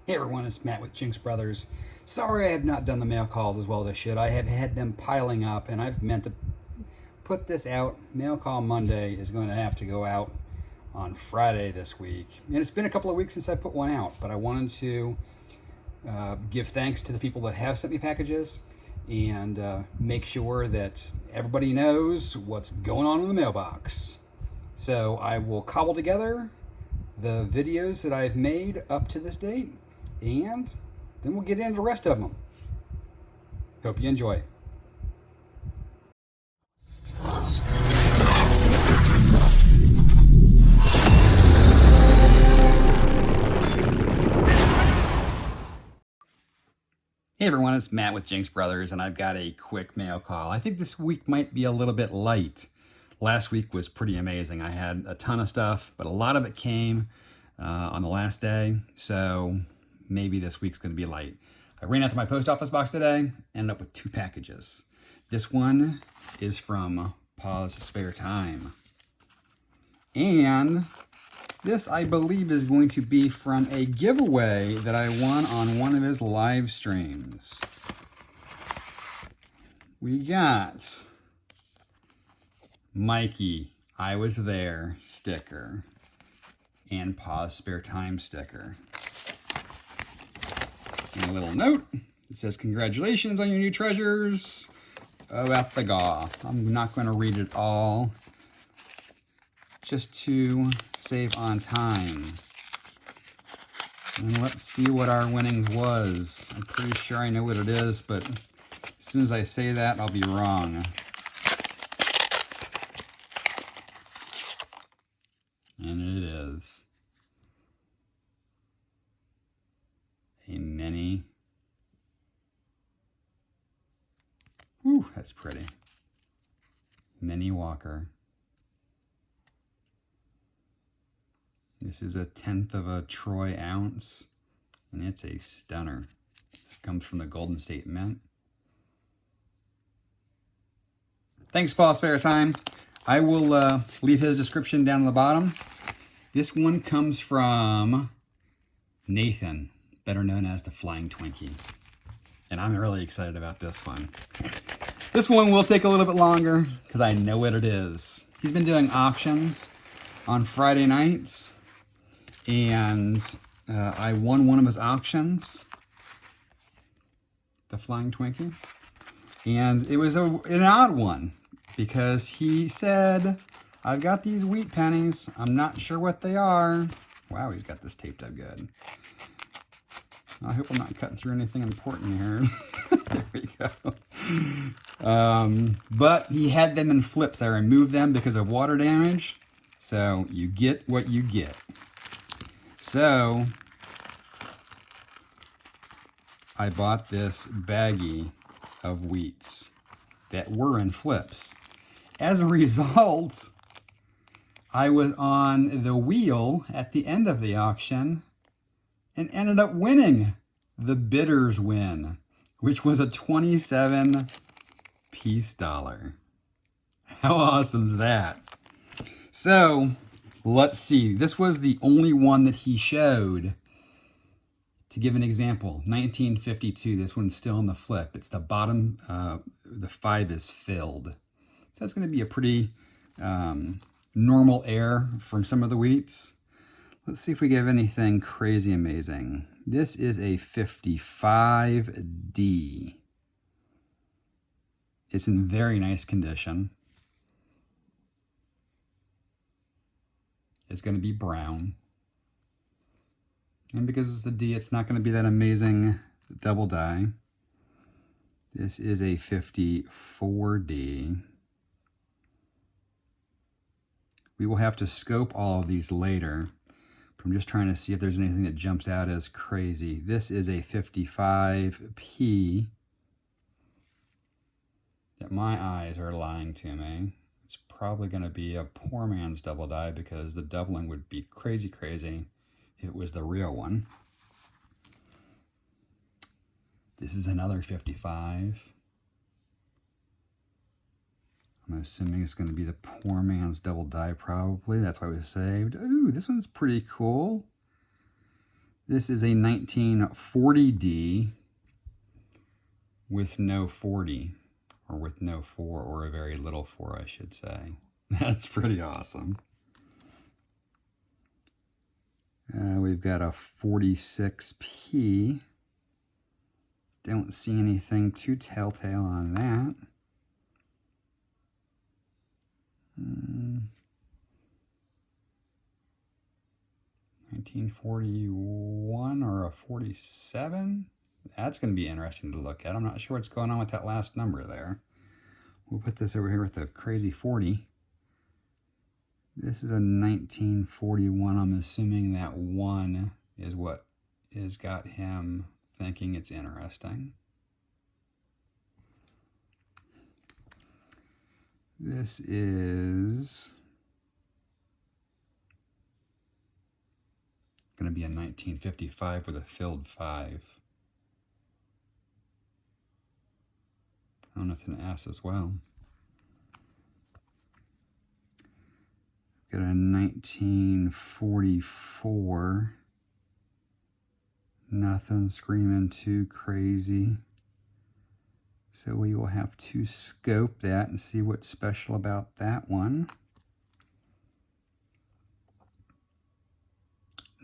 Hey everyone, it's Matt with Jinx Brothers. Sorry I have not done the mail calls as well as I should. I have had them piling up and I've meant to put this out. Mail call Monday is going to have to go out on Friday this week. And it's been a couple of weeks since I put one out, but I wanted to give thanks to the people that have sent me packages and make sure that everybody knows what's going on in the mailbox. So I will cobble together the videos that I've made up to this date, and then we'll get into the rest of them. Hope you enjoy. Hey everyone, it's Matt with Jinx Brothers, and I've got a quick mail call. I think this week might be a little bit light. Last week was pretty amazing. I had a ton of stuff, but a lot of it came on the last day, so maybe this week's going to be light. I ran out to my post office box today, ended up with 2 packages. This one is from Pa's Spare Time. And this, I believe, is going to be from a giveaway that I won on one of his live streams. We got Mikey, I Was There sticker and Pa's Spare Time sticker. And a little note that says, "Congratulations on your new treasures about the gaw." I'm not going to read it all, just to save on time. And let's see what our winnings was. I'm pretty sure I know what it is, but as soon as I say that, I'll be wrong. And it is a mini. Ooh, that's pretty. Mini Walker. This is 1/10 of a troy ounce, and it's a stunner. This comes from the Golden State Mint. Thanks, Paul Spare Time. I will leave his description down on the bottom. This one comes from Nathan, better known as the Flying Twinkie. And I'm really excited about this one. This one will take a little bit longer because I know what it is. He's been doing auctions on Friday nights, and I won one of his auctions, the Flying Twinkie. And it was an odd one because he said, "I've got these wheat pennies. I'm not sure what they are." Wow, he's got this taped up good. I hope I'm not cutting through anything important here. There we go. But he had them in flips. I removed them because of water damage. So you get what you get. So I bought this baggie of wheats that were in flips. As a result, I was on the wheel at the end of the auction and ended up winning the bidder's win, which was a 27-piece dollar. How awesome is that? So let's see. This was the only one that he showed. To give an example, 1952, this one's still in the flip. It's the bottom, the 5 is filled. So that's going to be a pretty normal air from some of the wheats. Let's see if we get anything crazy amazing. This is a 55D. It's in very nice condition. It's going to be brown. And because it's a D, it's not going to be that amazing double die. This is a 54D. We will have to scope all of these later. I'm just trying to see if there's anything that jumps out as crazy. This is a 55P. That my eyes are lying to me. It's probably going to be a poor man's double die because the doubling would be crazy if it was the real one. This is another 55. I'm assuming it's going to be the poor man's double die probably. That's why it was saved. Ooh, this one's pretty cool. This is a 1940D with no 40, or with no 4, or a very little 4, I should say. That's pretty awesome. We've got a 46P. Don't see anything too telltale on that. 1941 or a 47? That's going to be interesting to look at. I'm not sure what's going on with that last number there. We'll put this over here with the crazy 40. This is a 1941. I'm assuming that 1 is what has got him thinking it's interesting. This is going to be a 1955 with a filled 5. I don't know if it's an S as well. Got a 1944. Nothing screaming too crazy. So we will have to scope that and see what's special about that one.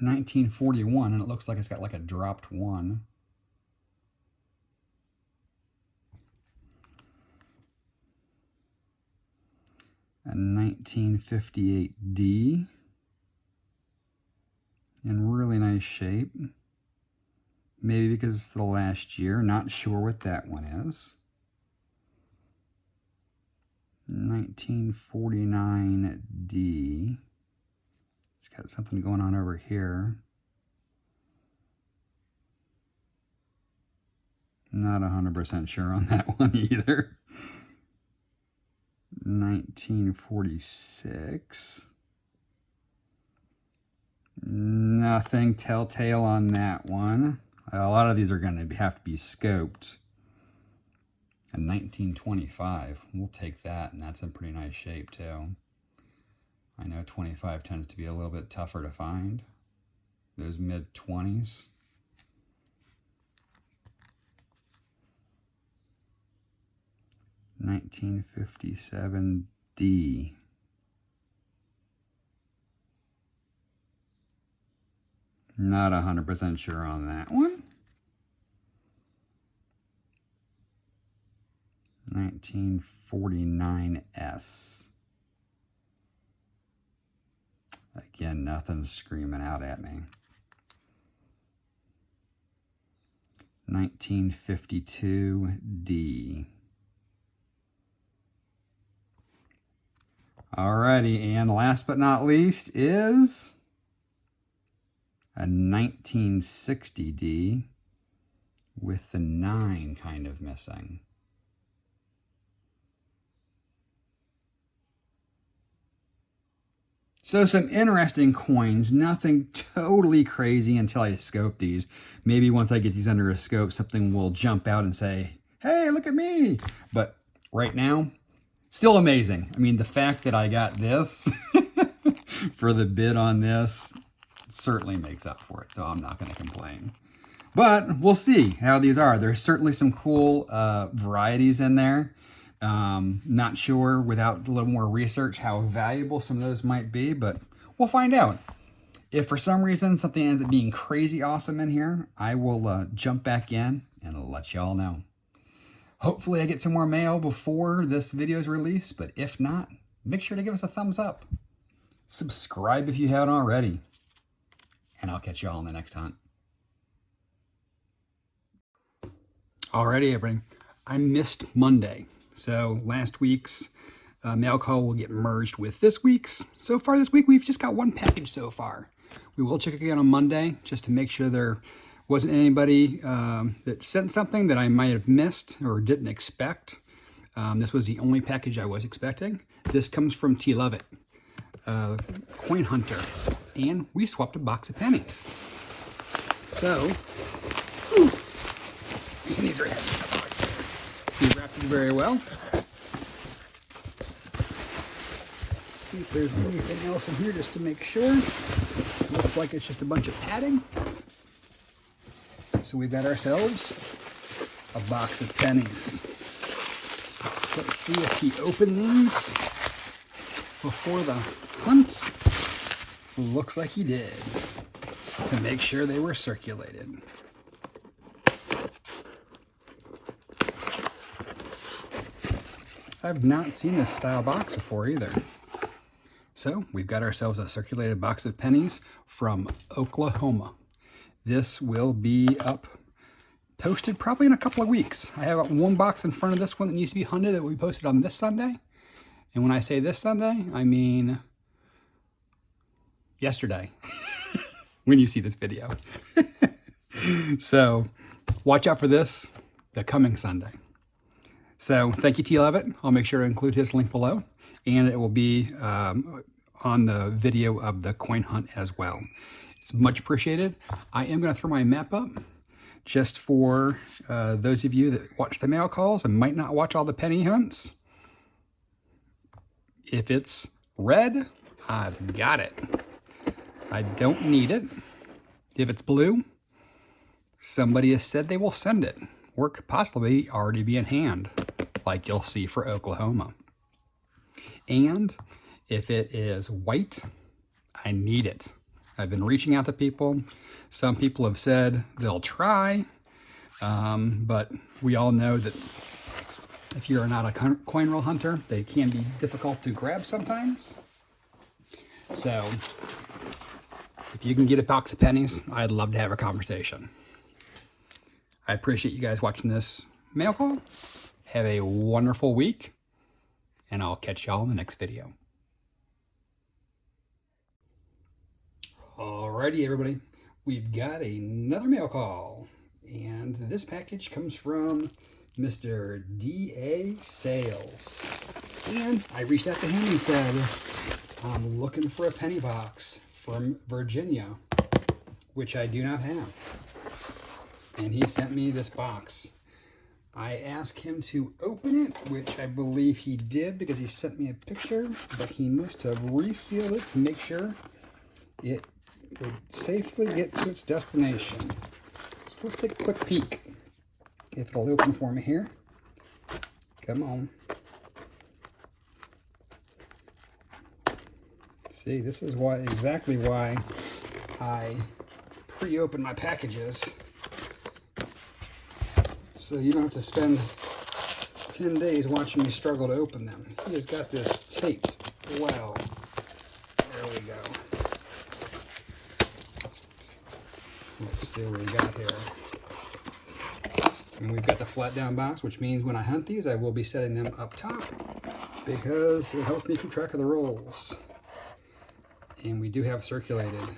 1941, and it looks like it's got like a dropped 1. A 1958D in really nice shape. Maybe because it's the last year, not sure what that one is. 1949D. It's got something going on over here. Not 100% sure on that one either. 1946. Nothing telltale on that one. A lot of these are going to have to be scoped. A 1925, we'll take that, and that's in pretty nice shape too. I know 25 tends to be a little bit tougher to find. Those mid-20s. $1957D. Not 100% sure on that one. 1949S. Again, nothing's screaming out at me. 1952D. Alrighty, and last but not least is a 1960D with the 9 kind of missing. So some interesting coins, nothing totally crazy until I scope these. Maybe once I get these under a scope, something will jump out and say, hey, look at me. But right now, still amazing. I mean, the fact that I got this for the bid on this certainly makes up for it, so I'm not going to complain. But we'll see how these are. There's certainly some cool varieties in there. Not sure without a little more research how valuable some of those might be, but we'll find out. If for some reason something ends up being crazy awesome in here, I will jump back in and let y'all know. Hopefully I get some more mail before this video is released, but if not, make sure to give us a thumbs up. Subscribe if you haven't already, and I'll catch y'all on the next hunt. Alrighty, everybody. I missed Monday. So last week's mail call will get merged with this week's. So far this week, we've just got one package so far. We will check again on Monday just to make sure there wasn't anybody that sent something that I might have missed or didn't expect. This was the only package I was expecting. This comes from Tlovette, Coin Hunter, and we swapped a box of pennies. So, and these are heavy in the box there. We wrapped it very well. See if there's anything else in here just to make sure. Looks like it's just a bunch of padding. So we've got ourselves a box of pennies. Let's see if he opened these before the hunt. Looks like he did, to make sure they were circulated. I've not seen this style box before either. So we've got ourselves a circulated box of pennies from Oklahoma. This will be up, posted probably in a couple of weeks. I have one box in front of this one that needs to be hunted that will be posted on this Sunday. And when I say this Sunday, I mean yesterday, when you see this video. So watch out for this the coming Sunday. So thank you, Tlovette. I'll make sure to include his link below, and it will be on the video of the coin hunt as well. It's much appreciated. I am going to throw my map up just for those of you that watch the mail calls and might not watch all the penny hunts. If it's red, I've got it. I don't need it. If it's blue, somebody has said they will send it, or could possibly already be in hand, like you'll see for Oklahoma. And if it is white, I need it. I've been reaching out to people. Some people have said they'll try, but we all know that if you're not a coin roll hunter, they can be difficult to grab sometimes. So if you can get a box of pennies, I'd love to have a conversation. I appreciate you guys watching this mail call. Have a wonderful week, and I'll catch y'all in the next video. Alrighty, everybody. We've got another mail call, and this package comes from Mr. D.A. Sales. And I reached out to him and said, I'm looking for a penny box from Virginia, which I do not have. And he sent me this box. I asked him to open it, which I believe he did because he sent me a picture, but he must have resealed it to make sure it would safely get to its destination. So let's take a quick peek. If it'll open for me here. Come on. See, this is exactly why I pre-open my packages. So you don't have to spend 10 days watching me struggle to open them. He has got this taped well. There we go. Let's see what we got here. And we've got the flat down box, which means when I hunt these, I will be setting them up top because it helps me keep track of the rolls. And we do have circulated,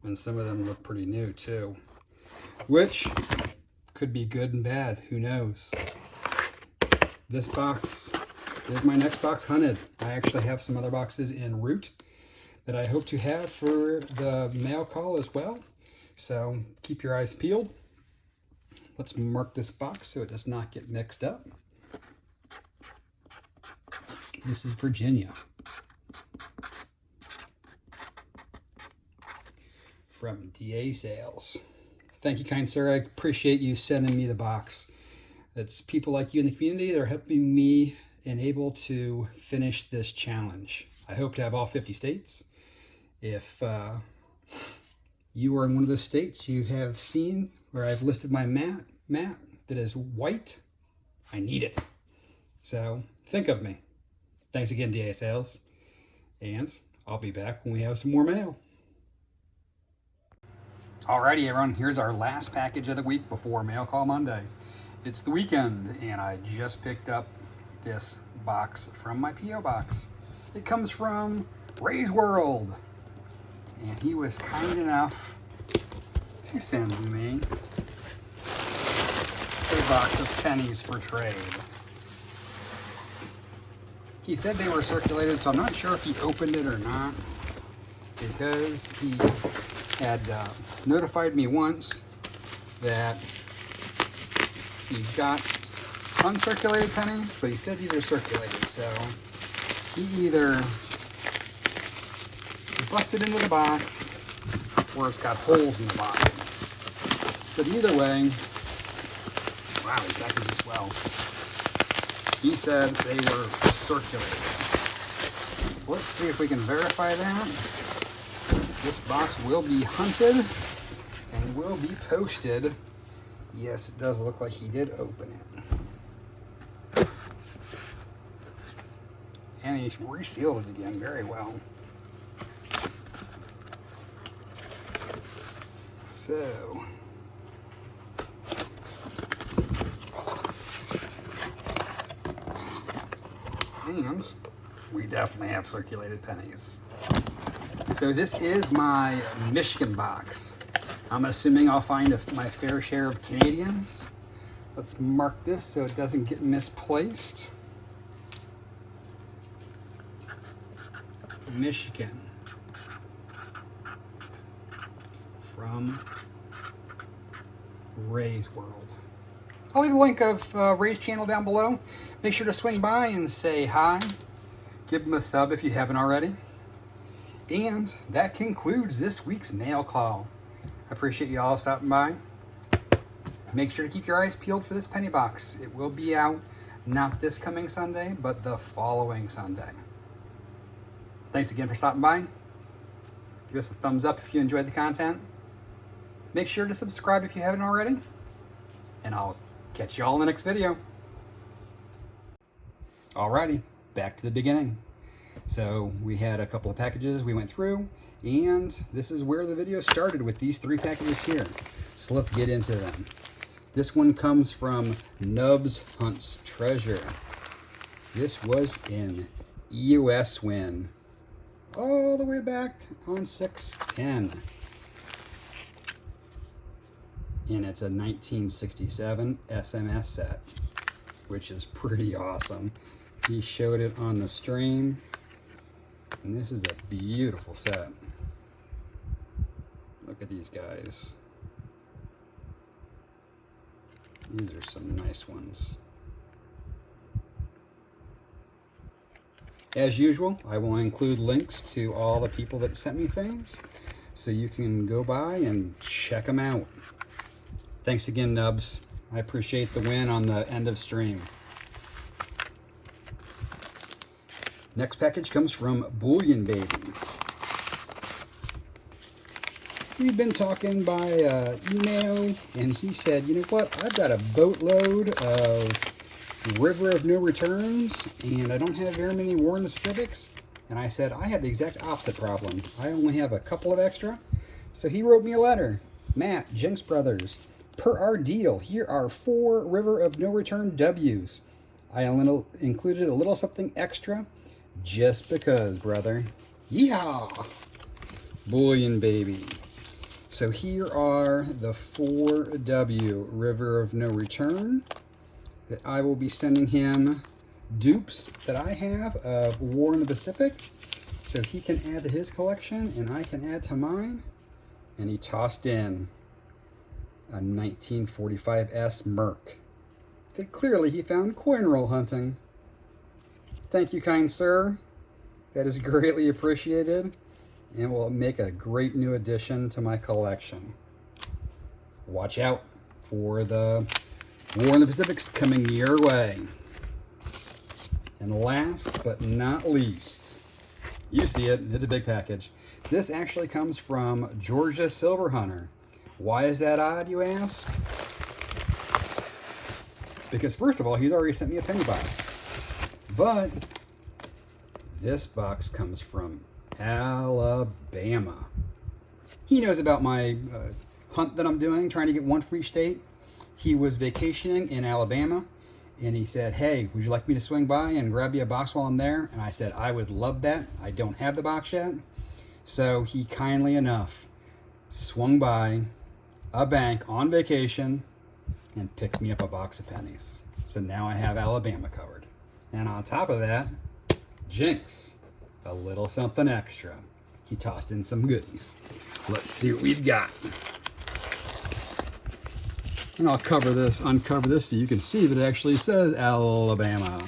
and some of them look pretty new too, which could be good and bad, who knows. This box is my next box hunted. I actually have some other boxes en route that I hope to have for the mail call as well. So keep your eyes peeled. Let's mark this box so it does not get mixed up. This is Virginia. From DA Sales. Thank you, kind sir. I appreciate you sending me the box. It's people like you in the community that are helping me and able to finish this challenge. I hope to have all 50 states. If you are in one of those states you have seen where I've listed my map that is white, I need it. So think of me. Thanks again, DA Sales. And I'll be back when we have some more mail. Alrighty, everyone, here's our last package of the week before Mail Call Monday. It's the weekend, and I just picked up this box from my P.O. box. It comes from Ray's World, and he was kind enough to send me a box of pennies for trade. He said they were circulated, so I'm not sure if he opened it or not, because he had notified me once that he got uncirculated pennies, but he said these are circulated, so he either busted into the box or it's got holes in the bottom. But either way, wow, these packages well. He said they were circulated. So let's see if we can verify that. This box will be hunted and will be posted. Yes, it does look like he did open it. And he resealed it again very well. So, and we definitely have circulated pennies. So this is my Michigan box. I'm assuming I'll find my fair share of Canadians. Let's mark this so it doesn't get misplaced. Michigan. From Ray's World. I'll leave a link of Ray's channel down below. Make sure to swing by and say hi. Give him a sub if you haven't already. And that concludes this week's mail call. I appreciate you all stopping by. Make sure to keep your eyes peeled for this penny box. It will be out not this coming Sunday, but the following Sunday. Thanks again for stopping by. Give us a thumbs up if you enjoyed the content. Make sure to subscribe if you haven't already. And I'll catch you all in the next video. Alrighty, back to the beginning. So we had a couple of packages we went through, and this is where the video started with these 3 packages here. So let's get into them. This one comes from Nubbz Hunts Treasure. This was an EOS win all the way back on 6/10. And it's a 1967 SMS set, which is pretty awesome. He showed it on the stream, and this is a beautiful set. Look at these guys. These are some nice ones. As usual, I will include links to all the people that sent me things, so you can go by and check them out. Thanks again, Nubbz. I appreciate the win on the end of stream. Next package comes from Bullion Baby. We've been talking by email, and he said, you know what, I've got a boatload of River of No Returns, and I don't have very many Warren Specifics. And I said, I have the exact opposite problem. I only have a couple of extra. So he wrote me a letter. Matt, Jinx Brothers, per our deal, here are 4 River of No Return W's. I included a little something extra, just because, brother. Yeehaw! Bullion Baby. So here are the 4W River of No Return that I will be sending him dupes that I have of War in the Pacific, so he can add to his collection and I can add to mine. And he tossed in a 1945S Merc that clearly he found coin roll hunting. Thank you, kind sir. That is greatly appreciated and will make a great new addition to my collection. Watch out for the War in the Pacific's coming your way. And last but not least, you see it, it's a big package. This actually comes from Georgia Silver Hunter. Why is that odd, you ask? Because first of all, he's already sent me a penny box. But this box comes from Alabama. He knows about my hunt that I'm doing, trying to get one for each state. He was vacationing in Alabama, and he said, hey, would you like me to swing by and grab you a box while I'm there? And I said, I would love that. I don't have the box yet. So he kindly enough swung by a bank on vacation and picked me up a box of pennies. So now I have Alabama covered. And on top of that, Jinx, a little something extra. He tossed in some goodies. Let's see what we've got. And I'll uncover this so you can see that it actually says Alabama.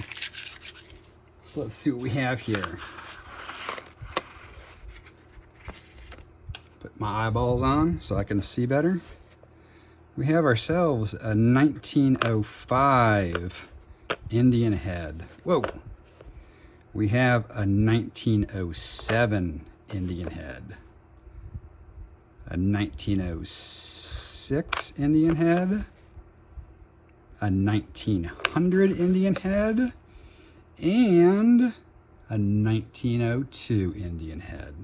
So let's see what we have here. Put my eyeballs on so I can see better. We have ourselves a 1905 Indian head. Whoa. We have a 1907 Indian head. A 1906 Indian head. A 1900 Indian head. And a 1902 Indian head.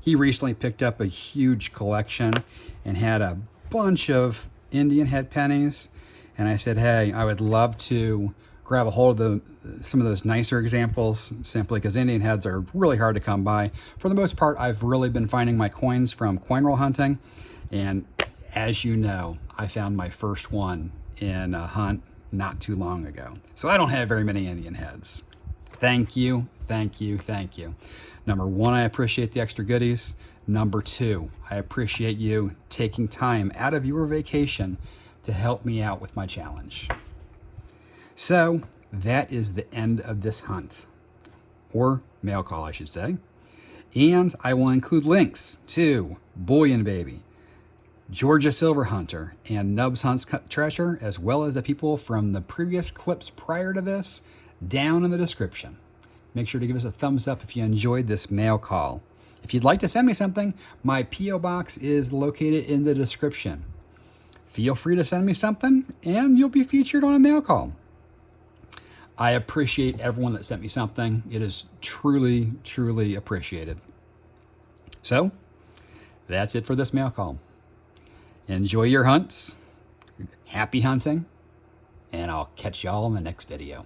He recently picked up a huge collection and had a bunch of Indian head pennies, and I said, hey, I would love to grab a hold of some of those nicer examples, simply because Indian heads are really hard to come by. For the most part, I've really been finding my coins from coin roll hunting, and as you know, I found my first one in a hunt not too long ago. So I don't have very many Indian heads. Thank you, thank you, thank you. Number one, I appreciate the extra goodies. Number two, I appreciate you taking time out of your vacation to help me out with my challenge. So that is the end of this hunt, or mail call, I should say. And I will include links to Bullion Baby, Georgia Silver Hunter, and Nubbz Hunts Treasure, as well as the people from the previous clips prior to this, down in the description. Make sure to give us a thumbs up if you enjoyed this mail call. If you'd like to send me something, my P.O. box is located in the description. Feel free to send me something and you'll be featured on a mail call. I appreciate everyone that sent me something. It is truly, truly appreciated. So, that's it for this mail call. Enjoy your hunts, happy hunting, and I'll catch y'all in the next video.